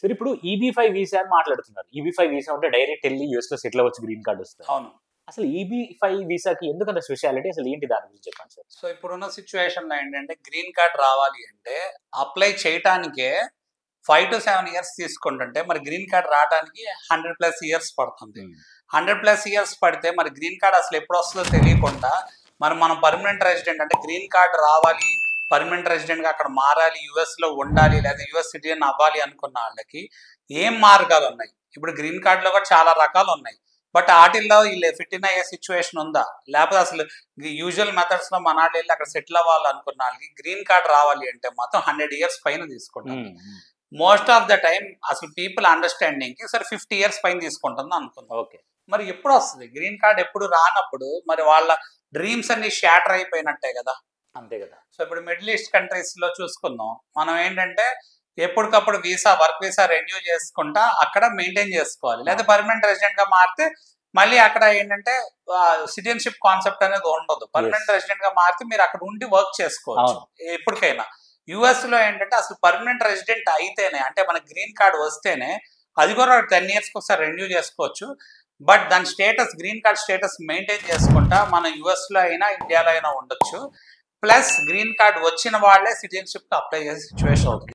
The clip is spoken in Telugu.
సరే ఇప్పుడు EB5 వీసా అని మాట్లాడుతున్నారు. EB5 వీసా ఉంటే డైరెక్ట్ ఎళ్లి యూఎస్‌లో సెటిల్ అవ్వచ్చు, గ్రీన్ కార్డ్ వస్తది. అవును. అసలు EB5 వీసాకి ఎందుకంత స్పెషాలిటీ? అసలు ఏంటి దాని గురించి చెప్పండి సార్? సో ఇప్పుడున్న సిచ్యువేషన్‌లో ఏంటంటే గ్రీన్ కార్డ్ రావాలి అంటే అప్లై చేయటానికే 5 to 7 ఇయర్స్ తీసుకుంటుంటే మరి గ్రీన్ కార్డ్ రావడానికి 100+ ఇయర్స్ పడుతుంది. 100+ ఇయర్స్ పడితే మరి గ్రీన్ కార్డ్ అసలు ఎప్పుడు వస్తుందో తెలియకుండా మనం పర్మనెంట్ రెసిడెంట్ అంటే గ్రీన్ కార్డ్ రావాలి, పర్మనెంట్ రెసిడెంట్గా అక్కడ మారాలి, యూఎస్లో ఉండాలి, లేదా యూఎస్ సిటిజన్ అవ్వాలి అనుకున్న వాళ్ళకి ఏం మార్గాలు ఉన్నాయి? ఇప్పుడు గ్రీన్ కార్డులో కూడా చాలా రకాలు ఉన్నాయి. బట్ వాటిల్లో వీళ్ళు ఫిట్ ఇన్ అయ్యే సిచ్యువేషన్ ఉందా? లేకపోతే అసలు యూజువల్ మెథడ్స్లో మన వాళ్ళు వెళ్ళి అక్కడ సెటిల్ అవ్వాలి అనుకున్న వాళ్ళకి గ్రీన్ కార్డ్ రావాలి అంటే మాత్రం 100 ఇయర్స్ పైన తీసుకుంటుంది. మోస్ట్ ఆఫ్ ద టైం అసలు పీపుల్ అండర్స్టాండింగ్కి సరే 50 ఇయర్స్ పైన తీసుకుంటుంది అనుకుందాం. ఓకే. మరి ఎప్పుడు వస్తుంది గ్రీన్ కార్డ్? ఎప్పుడు రానప్పుడు మరి వాళ్ళ డ్రీమ్స్ అన్ని షాటర్ అయిపోయినట్టే కదా. అంతే కదా. సో ఇప్పుడు మిడిల్ ఈస్ట్ కంట్రీస్లో చూసుకుందాం, మనం ఏంటంటే ఎప్పటికప్పుడు వర్క్ వీసా రెన్యూ చేసుకుంటా అక్కడ మెయింటైన్ చేసుకోవాలి. లేదా పర్మనెంట్ రెసిడెంట్ గా మారితే మళ్ళీ అక్కడ ఏంటంటే సిటిజన్షిప్ కాన్సెప్ట్ అనేది ఉండదు. పర్మనెంట్ రెసిడెంట్ గా మారితే మీరు అక్కడ ఉండి వర్క్ చేసుకోవచ్చు ఎప్పటికైనా. యుఎస్ లో ఏంటంటే అసలు పర్మనెంట్ రెసిడెంట్ అయితేనే, అంటే మన గ్రీన్ కార్డ్ వస్తేనే, అది కూడా 10 ఇయర్స్కి ఒకసారి రెన్యూ చేసుకోవచ్చు. బట్ దాని status, green card status maintain చేసుకుంటా మన యుఎస్లో అయినా ఇండియాలో అయినా ఉండొచ్చు. ప్లస్ గ్రీన్ కార్డ్ వచ్చిన వాళ్ళే సిటిజన్షిప్కి అప్లై చేసే సిచ్యువేషన్ అవుతుంది.